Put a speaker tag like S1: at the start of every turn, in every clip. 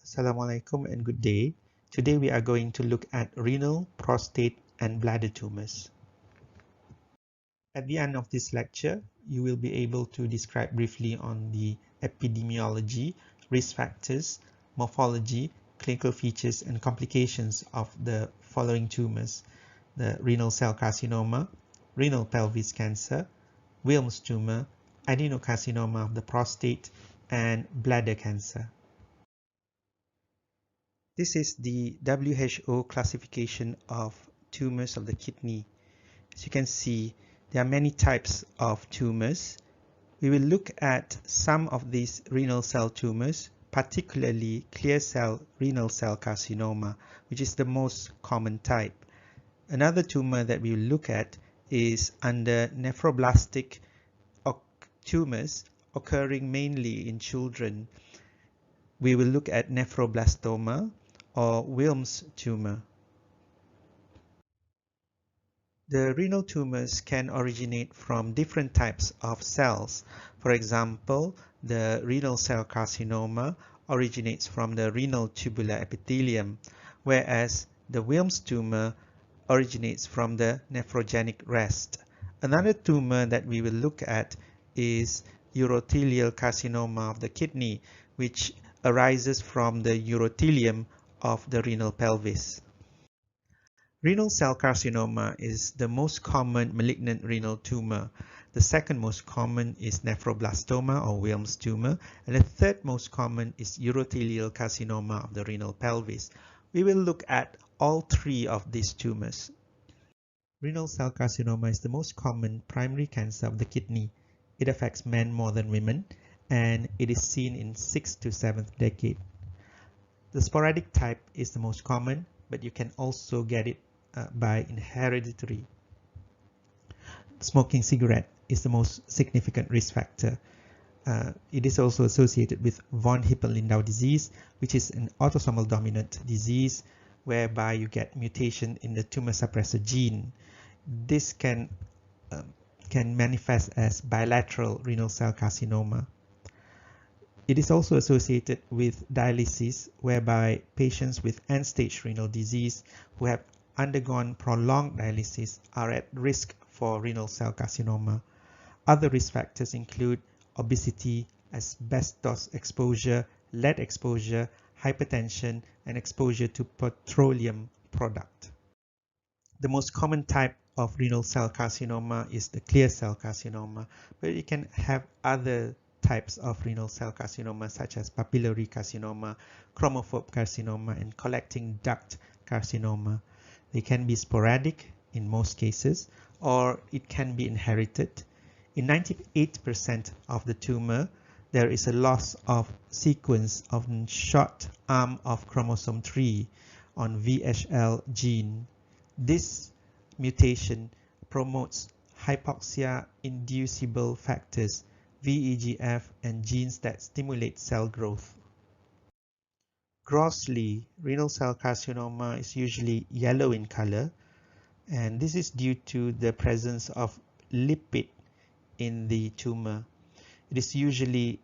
S1: Assalamualaikum and good day. Today we are going to look at renal, prostate and bladder tumors. At the end of this lecture, you will be able to describe briefly on the epidemiology, risk factors, morphology, clinical features and complications of the following tumors: the renal cell carcinoma, renal pelvis cancer, Wilms tumor, adenocarcinoma of the prostate and bladder cancer. This is the WHO classification of tumors of the kidney. As you can see, there are many types of tumors. We will look at some of these renal cell tumors, particularly clear cell renal cell carcinoma, which is the most common type. Another tumor that we will look at is under nephroblastic tumors occurring mainly in children. We will look at nephroblastoma or Wilms tumor. The renal tumors can originate from different types of cells. For example, the renal cell carcinoma originates from the renal tubular epithelium, whereas the Wilms tumor originates from the nephrogenic rest. Another tumor that we will look at is urothelial carcinoma of the kidney, which arises from the urothelium of the renal pelvis. Renal cell carcinoma is the most common malignant renal tumor. The second most common is nephroblastoma or Wilms tumor, and the third most common is urothelial carcinoma of the renal pelvis. We will look at all three of these tumors. Renal cell carcinoma is the most common primary cancer of the kidney. It affects men more than women, and it is seen in 6th to 7th decade. The sporadic type is the most common, but you can also get it by hereditary. Smoking cigarette is the most significant risk factor. It is also associated with von Hippel-Lindau disease, which is an autosomal dominant disease whereby you get mutation in the tumor suppressor gene. This can manifest as bilateral renal cell carcinoma. It is also associated with dialysis, whereby patients with end-stage renal disease who have undergone prolonged dialysis are at risk for renal cell carcinoma. Other risk factors include obesity, asbestos exposure, lead exposure, hypertension, and exposure to petroleum product. The most common type of renal cell carcinoma is the clear cell carcinoma, but you can have other types of renal cell carcinoma such as papillary carcinoma, chromophobe carcinoma, and collecting duct carcinoma. They can be sporadic in most cases, or it can be inherited. In 98% of the tumor, there is a loss of sequence of short arm of chromosome 3 on VHL gene. This mutation promotes hypoxia-inducible factors, VEGF, and genes that stimulate cell growth. Grossly, renal cell carcinoma is usually yellow in color, and this is due to the presence of lipid in the tumor. It is usually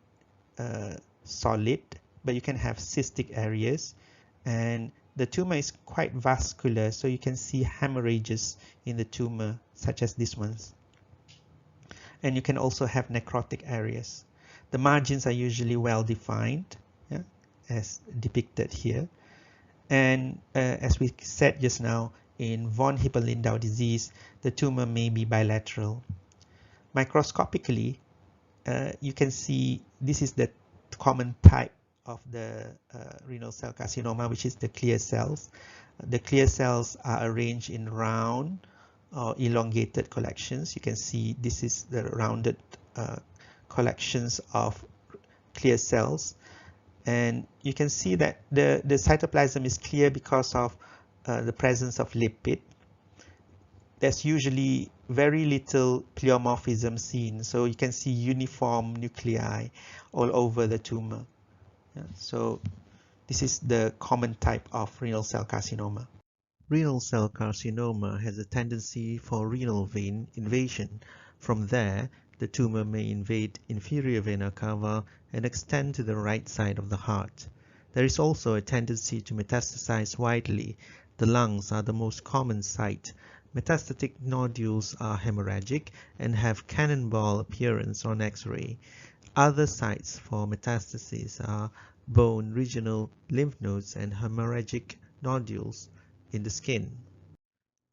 S1: solid, but you can have cystic areas, and the tumor is quite vascular, so you can see hemorrhages in the tumor, such as these ones. And you can also have necrotic areas. The margins are usually well defined, as depicted here. And as we said just now, in von Hippel-Lindau disease, the tumor may be bilateral. Microscopically, you can see this is the common type of the renal cell carcinoma, which is the clear cells. The clear cells are arranged in round or elongated collections. You can see this is the rounded collections of clear cells, and you can see that the cytoplasm is clear because of the presence of lipid. There's usually very little pleomorphism seen, so you can see uniform nuclei all over the tumor. So this is the common type of renal cell carcinoma. Renal cell carcinoma has a tendency for renal vein invasion. From there, the tumor may invade inferior vena cava and extend to the right side of the heart. There is also a tendency to metastasize widely. The lungs are the most common site. Metastatic nodules are hemorrhagic and have cannonball appearance on X-ray. Other sites for metastasis are bone, regional lymph nodes, and hemorrhagic nodules in the skin.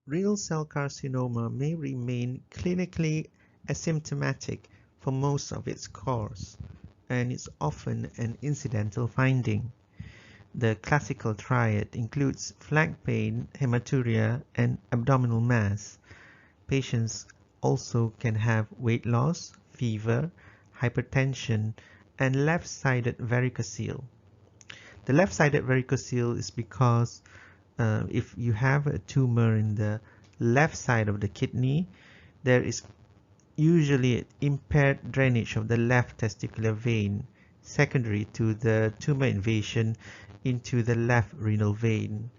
S1: Renal cell carcinoma may remain clinically asymptomatic for most of its course, and is often an incidental finding. The classical triad includes flank pain, hematuria, and abdominal mass. Patients also can have weight loss, fever, hypertension, and left-sided varicocele. The left-sided varicocele is because if you have a tumor in the left side of the kidney, there is usually impaired drainage of the left testicular vein, secondary to the tumor invasion into the left renal vein.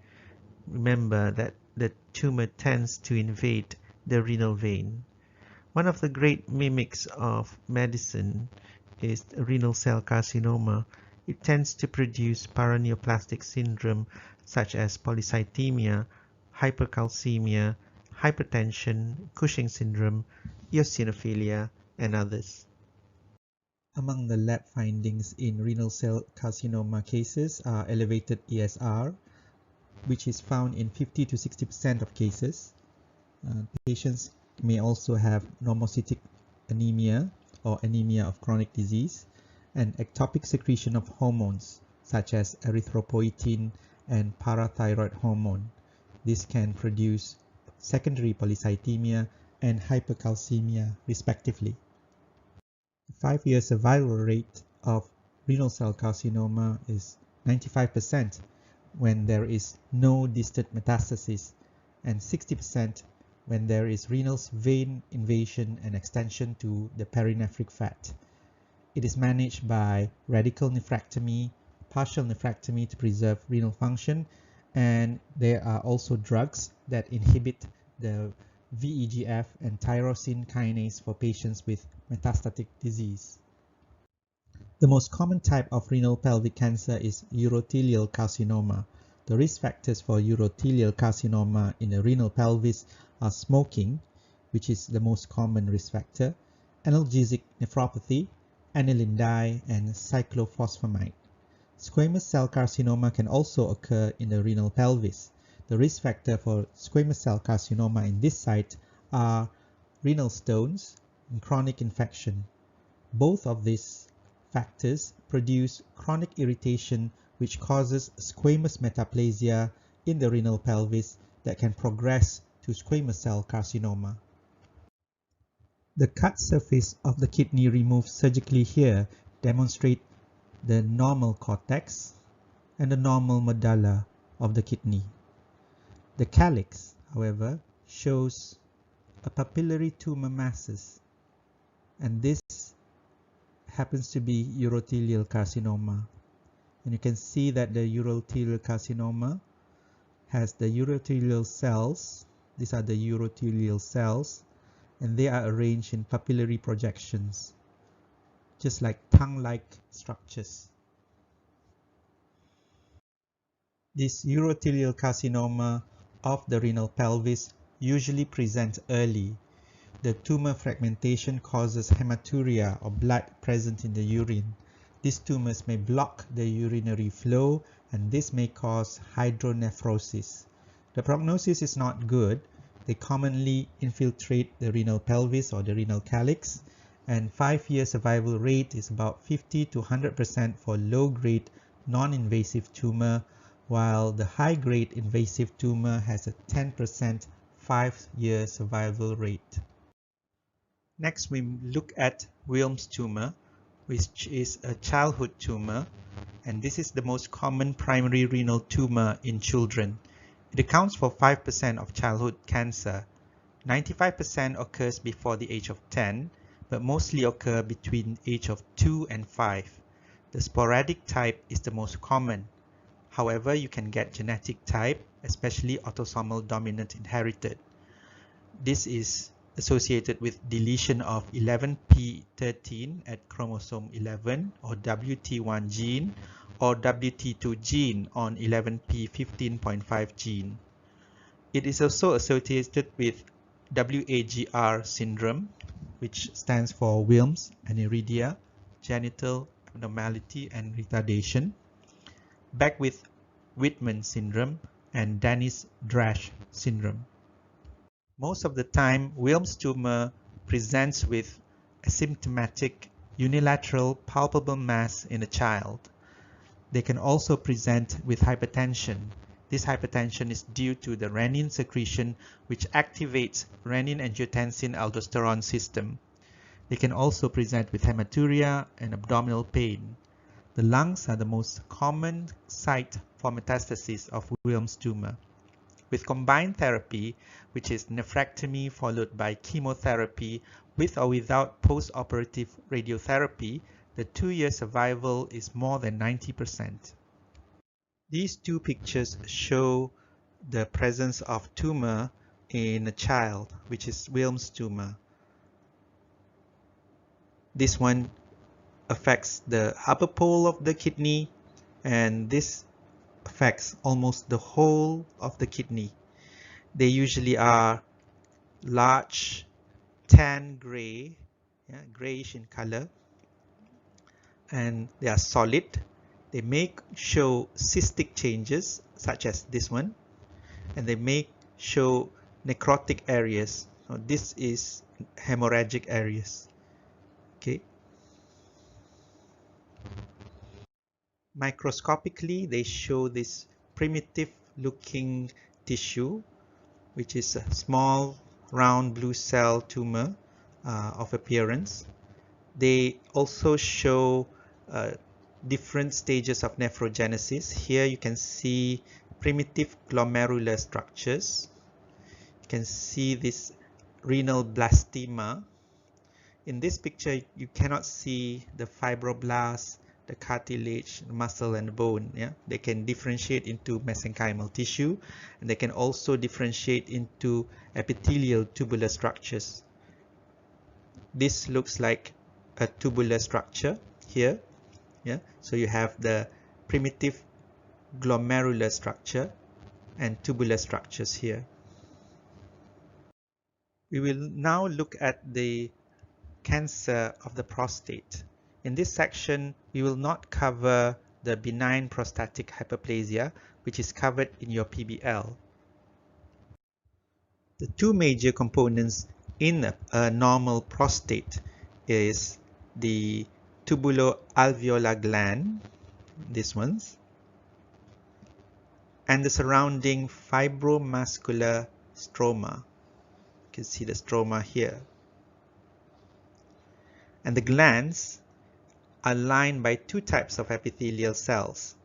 S1: Remember that the tumor tends to invade the renal vein. One of the great mimics of medicine is renal cell carcinoma. It tends to produce paraneoplastic syndrome such as polycythemia, hypercalcemia, hypertension, Cushing syndrome, eosinophilia, and others. Among the lab findings in renal cell carcinoma cases are elevated ESR, which is found in 50 to 60% of cases. Patients may also have normocytic anemia or anemia of chronic disease, and ectopic secretion of hormones such as erythropoietin and parathyroid hormone. This can produce secondary polycythemia and hypercalcemia respectively. The 5-year survival rate of renal cell carcinoma is 95% when there is no distant metastasis, and 60% when there is renal vein invasion and extension to the perinephric fat. It is managed by radical nephrectomy, partial nephrectomy to preserve renal function, and there are also drugs that inhibit the VEGF and tyrosine kinase for patients with metastatic disease. The most common type of renal pelvic cancer is urothelial carcinoma. The risk factors for urothelial carcinoma in the renal pelvis are smoking, which is the most common risk factor, analgesic nephropathy, aniline dye, and cyclophosphamide. Squamous cell carcinoma can also occur in the renal pelvis. The risk factor for squamous cell carcinoma in this site are renal stones and chronic infection. Both of these factors produce chronic irritation which causes squamous metaplasia in the renal pelvis that can progress to squamous cell carcinoma. The cut surface of the kidney removed surgically here demonstrate the normal cortex and the normal medulla of the kidney. The calyx, however, shows a papillary tumor masses, and this happens to be urothelial carcinoma. And you can see that the urothelial carcinoma has the urothelial cells. These are the urothelial cells, and they are arranged in papillary projections, just like tongue-like structures. This urothelial carcinoma of the renal pelvis usually presents early. The tumor fragmentation causes hematuria or blood present in the urine. These tumors may block the urinary flow, and this may cause hydronephrosis. The prognosis is not good. They commonly infiltrate the renal pelvis or the renal calyx, and 5-year survival rate is about 50 to 100% for low-grade non-invasive tumor, while the high-grade invasive tumor has a 10% 5-year survival rate. Next, we look at Wilms tumor, which is a childhood tumor, and this is the most common primary renal tumor in children. It accounts for 5% of childhood cancer. 95% occurs before the age of 10, but mostly occur between age of 2 and 5. The sporadic type is the most common. However, you can get genetic type, especially autosomal dominant inherited. This is associated with deletion of 11p13 at chromosome 11 or WT1 gene, or WT2 gene on 11p15.5 gene. It is also associated with WAGR syndrome, which stands for Wilms aniridia, genital abnormality and retardation, back with Whitman syndrome and Dennis-Drash syndrome. Most of the time, Wilms tumor presents with asymptomatic unilateral palpable mass in a child. They can also present with hypertension. This hypertension is due to the renin secretion, which activates renin-angiotensin-aldosterone system. They can also present with hematuria and abdominal pain. The lungs are the most common site for metastasis of Wilms tumor. With combined therapy, which is nephrectomy followed by chemotherapy with or without post-operative radiotherapy, the 2-year survival is more than 90%. These two pictures show the presence of tumor in a child, which is Wilms tumor. This one affects the upper pole of the kidney, and this affects almost the whole of the kidney. They usually are large, tan gray, grayish in color, and they are solid. They may show cystic changes such as this one, and they may show necrotic areas. So this is hemorrhagic areas. Okay. Microscopically, they show this primitive looking tissue, which is a small round blue cell tumor of appearance. They also show different stages of nephrogenesis. Here you can see primitive glomerular structures. You can see this renal blastema. In this picture, you cannot see the fibroblasts, the cartilage, muscle, and bone. They can differentiate into mesenchymal tissue, and they can also differentiate into epithelial tubular structures. This looks like a tubular structure here. So you have the primitive glomerular structure and tubular structures here. We will now look at the cancer of the prostate. In this section, we will not cover the benign prostatic hyperplasia, which is covered in your PBL. The two major components in a normal prostate is the tubuloalveolar gland, these ones, and the surrounding fibromuscular stroma. You can see the stroma here. And the glands are lined by two types of epithelial cells.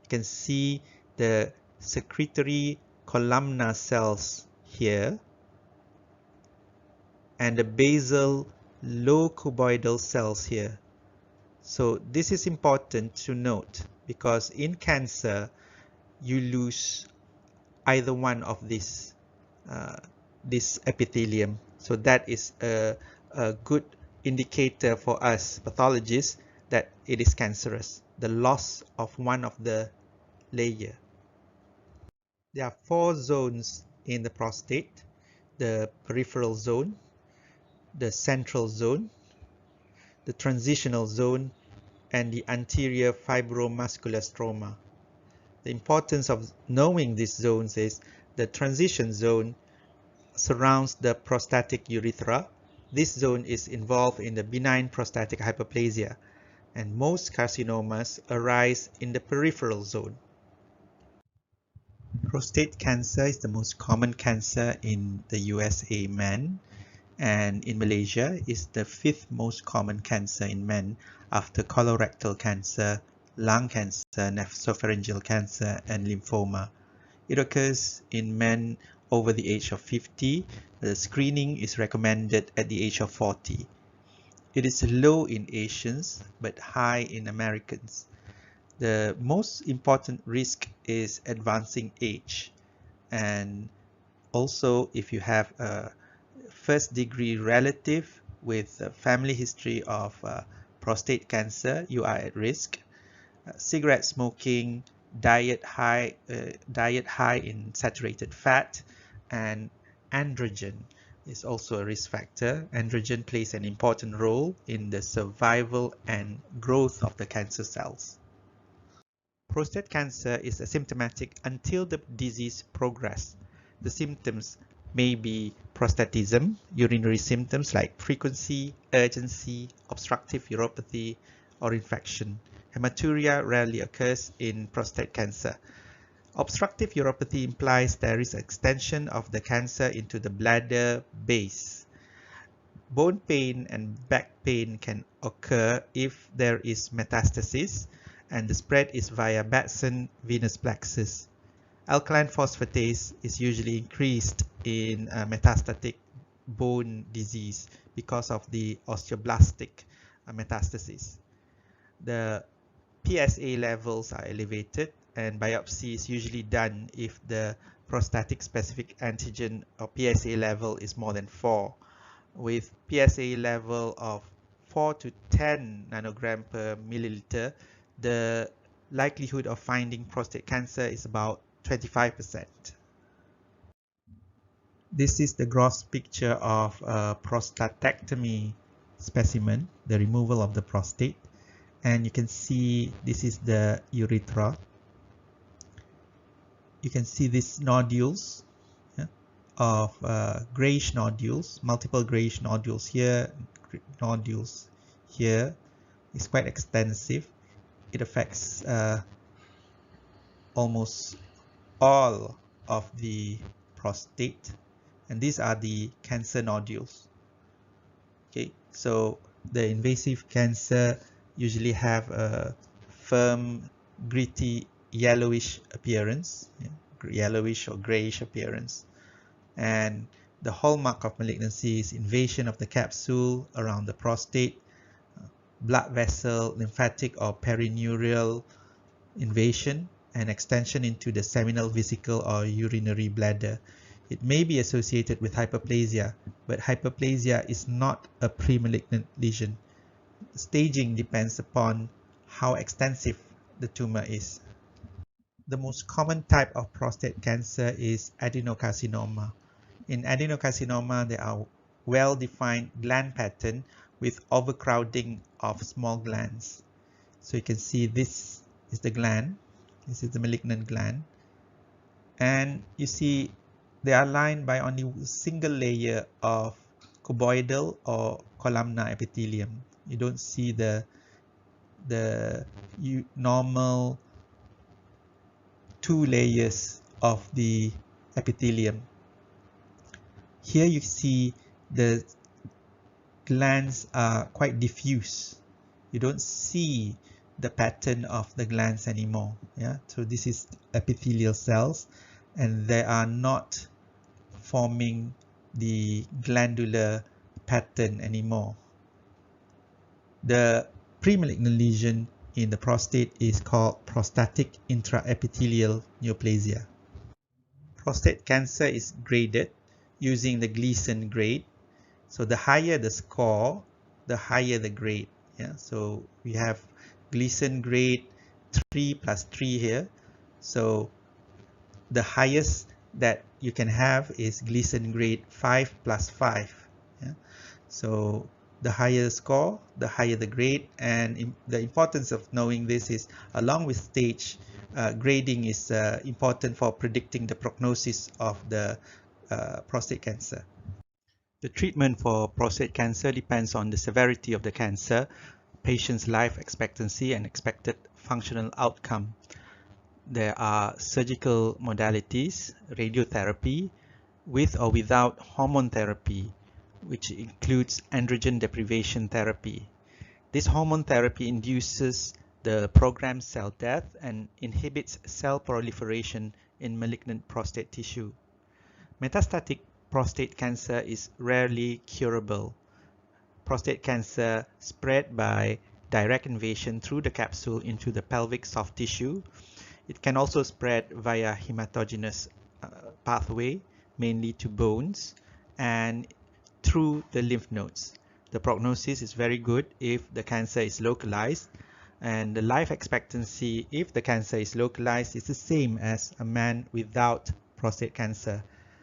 S1: You can see the secretory columnar cells here and the basal low cuboidal cells here. So this is important to note because in cancer you lose either one of this epithelium. So that is a good indicator for us pathologists that it is cancerous, the loss of one of the layer. There are 4 zones in the prostate: the peripheral zone, the central zone, the transitional zone, and the anterior fibromuscular stroma. The importance of knowing these zones is the transition zone surrounds the prostatic urethra. This zone is involved in the benign prostatic hyperplasia, and most carcinomas arise in the peripheral zone. Prostate cancer is the most common cancer in the USA men, and in Malaysia is the 5th most common cancer in men after colorectal cancer, lung cancer, nasopharyngeal cancer, and lymphoma. It occurs in men over the age of 50. The screening is recommended at the age of 40. It is low in Asians but high in Americans. The most important risk is advancing age, and also if you have a first-degree relative with a family history of prostate cancer, you are at risk. cigarette smoking, diet high in saturated fat, and androgen is also a risk factor. Androgen plays an important role in the survival and growth of the cancer cells. Prostate cancer is asymptomatic until the disease progresses. The symptoms may be prostatism, urinary symptoms like frequency, urgency, obstructive uropathy, or infection. Hematuria rarely occurs in prostate cancer. Obstructive uropathy implies there is extension of the cancer into the bladder base. Bone pain and back pain can occur if there is metastasis, and the spread is via Batson venous plexus. Alkaline phosphatase is usually increased in metastatic bone disease because of the osteoblastic metastasis. The PSA levels are elevated, and biopsy is usually done if the prostatic specific antigen or PSA level is more than 4. With PSA level of 4 to 10 nanogram per milliliter, the likelihood of finding prostate cancer is about 25%. This is the gross picture of a prostatectomy specimen, the removal of the prostate. And you can see this is the urethra. You can see these nodules, yeah, of grayish nodules, multiple grayish nodules here, nodules here. It's quite extensive. It affects almost all of the prostate, and these are the cancer nodules. Okay, so the invasive cancer usually have a firm, gritty, yellowish appearance, yeah, yellowish or grayish appearance. And the hallmark of malignancy is invasion of the capsule around the prostate, blood vessel, lymphatic or perineural invasion, and extension into the seminal vesicle or urinary bladder. It may be associated with hyperplasia, but hyperplasia is not a premalignant lesion. Staging depends upon how extensive the tumor is. The most common type of prostate cancer is adenocarcinoma. In adenocarcinoma, there are well-defined gland pattern with overcrowding of small glands. So you can see this is the gland. This is the malignant gland. And you see they are lined by only a single layer of cuboidal or columnar epithelium. You don't see the normal 2 layers of the epithelium. Here you see the glands are quite diffuse. You don't see the pattern of the glands anymore. Yeah, so this is epithelial cells, and they are not forming the glandular pattern anymore. The premalignant lesion in the prostate is called prostatic intraepithelial neoplasia. Prostate cancer is graded using the Gleason grade. So the higher the score, the higher the grade. Yeah, so we have Gleason grade 3 plus 3 here. So the highest that you can have is Gleason grade 5 plus 5. Yeah? So the higher the score, the higher the grade, and the importance of knowing this is, along with stage, grading is important for predicting the prognosis of the prostate cancer. The treatment for prostate cancer depends on the severity of the cancer, patient's life expectancy, and expected functional outcome. There are surgical modalities, radiotherapy, with or without hormone therapy, which includes androgen deprivation therapy. This hormone therapy induces the programmed cell death and inhibits cell proliferation in malignant prostate tissue. Metastatic prostate cancer is rarely curable. Prostate cancer spread by direct invasion through the capsule into the pelvic soft tissue. It can also spread via hematogenous pathway, mainly to bones, and through the lymph nodes. The prognosis is very good if the cancer is localized. and the life expectancy, if the cancer is localized, is the same as a man without prostate cancer.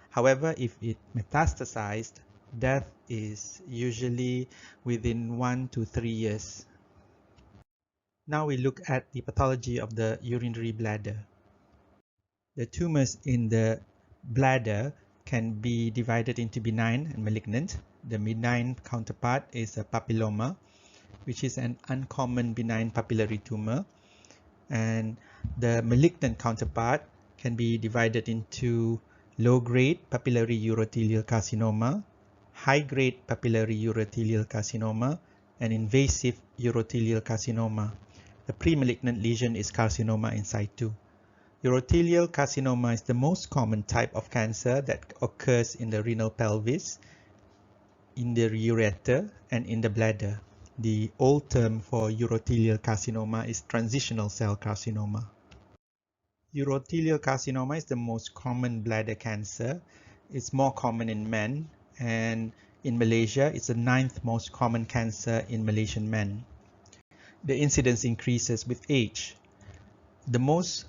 S1: However, if it metastasized, death is usually within 1 to 3 years. Now we look at the pathology of the urinary bladder. The tumors in the bladder can be divided into benign and malignant. The benign counterpart is a papilloma, which is an uncommon benign papillary tumor. And the malignant counterpart can be divided into low-grade papillary urothelial carcinoma, high-grade papillary urothelial carcinoma, and invasive urothelial carcinoma. The pre-malignant lesion is carcinoma in situ. Urothelial carcinoma is the most common type of cancer that occurs in the renal pelvis, in the ureter, and in the bladder. The old term for urothelial carcinoma is transitional cell carcinoma. Urothelial carcinoma is the most common bladder cancer. It's more common in men, and in Malaysia, it's the 9th most common cancer in Malaysian men. The incidence increases with age. The most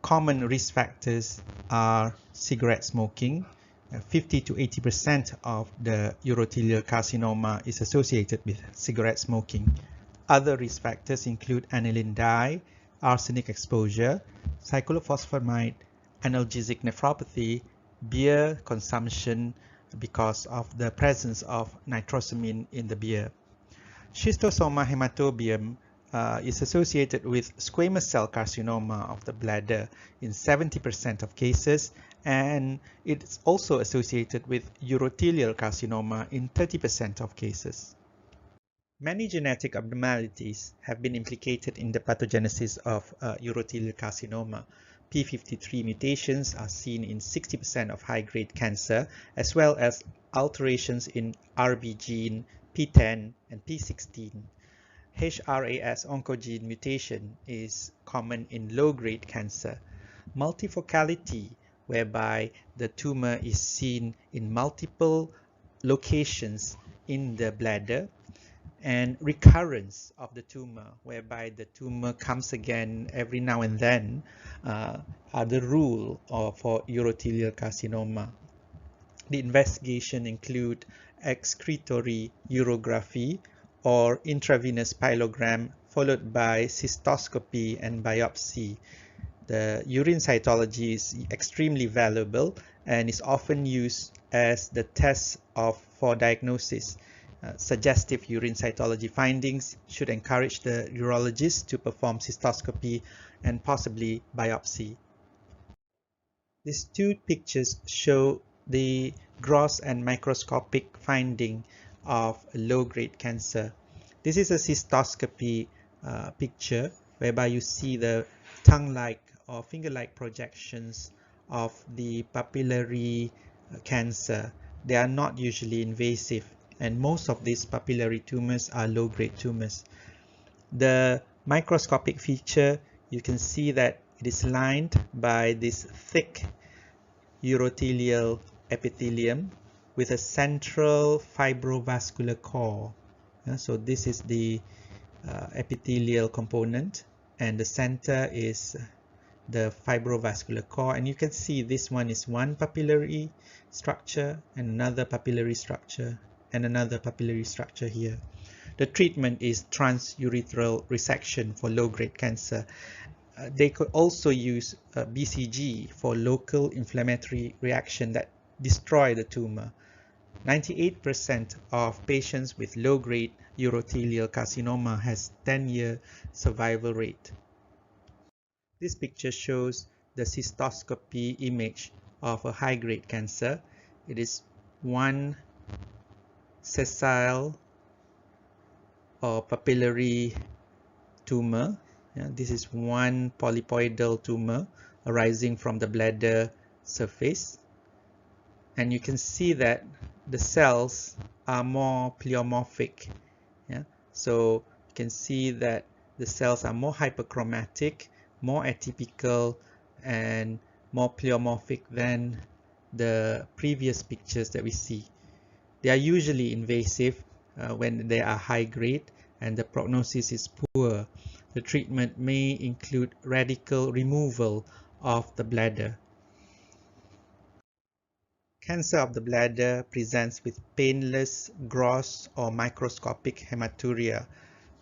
S1: common risk factors are cigarette smoking. 50 to 80% of the urothelial carcinoma is associated with cigarette smoking. Other risk factors include aniline dye, arsenic exposure, cyclophosphamide, analgesic nephropathy, beer consumption because of the presence of nitrosamine in the beer. Schistosoma hematobium is associated with squamous cell carcinoma of the bladder in 70% of cases, and it's also associated with urothelial carcinoma in 30% of cases. Many genetic abnormalities have been implicated in the pathogenesis of urothelial carcinoma. P53 mutations are seen in 60% of high-grade cancer, as well as alterations in RB gene, P10 and P16. HRAS oncogene mutation is common in low-grade cancer. Multifocality, whereby the tumor is seen in multiple locations in the bladder, and recurrence of the tumor, whereby the tumor comes again every now and then, are the rule for urothelial carcinoma. The investigation include excretory urography or intravenous pyelogram, followed by cystoscopy and biopsy. The urine cytology is extremely valuable and is often used as the test for diagnosis. Suggestive urine cytology findings should encourage the urologist to perform cystoscopy and possibly biopsy. These two pictures show the gross and microscopic finding of low-grade cancer. This is a cystoscopy picture whereby you see the tongue-like or finger-like projections of the papillary cancer. They are not usually invasive, and most of these papillary tumors are low-grade tumors. The microscopic feature, you can see that it is lined by this thick urothelial epithelium with a central fibrovascular core. So this is the epithelial component, and the center is the fibrovascular core, and you can see this one is one papillary structure and another papillary structure and another papillary structure here. The treatment is transurethral resection for low-grade cancer. They could also use BCG for local inflammatory reaction that destroy the tumor. 98% of patients with low-grade urothelial carcinoma has 10-year survival rate. This picture shows the cystoscopy image of a high-grade cancer. It is one sessile or papillary tumor. This is one polypoidal tumor arising from the bladder surface, and you can see that the cells are more pleomorphic. So you can see that the cells are more hyperchromatic, more atypical, and more pleomorphic than the previous pictures that we see. They are usually invasive when they are high grade, and the prognosis is poor. The treatment may include radical removal of the bladder. Cancer of the bladder presents with painless, gross or microscopic hematuria,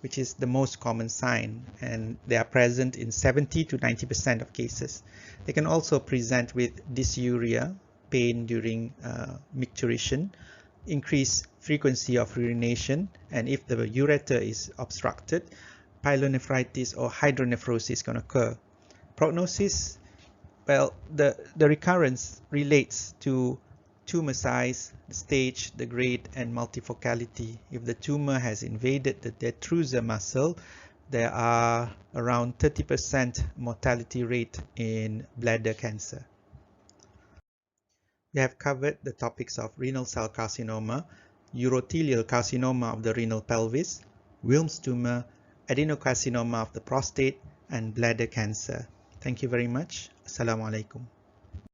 S1: which is the most common sign, and they are present in 70 to 90% of cases. They can also present with dysuria, pain during micturition, increased frequency of urination, and if the ureter is obstructed, pyelonephritis or hydronephrosis can occur. Prognosis, well, the recurrence relates to tumor size, the stage, the grade, and multifocality. If the tumor has invaded the detrusor muscle, there are around 30% mortality rate in bladder cancer. We have covered the topics of renal cell carcinoma, urothelial carcinoma of the renal pelvis, Wilms tumor, adenocarcinoma of the prostate, and bladder cancer. Thank you very much. Assalamu alaikum.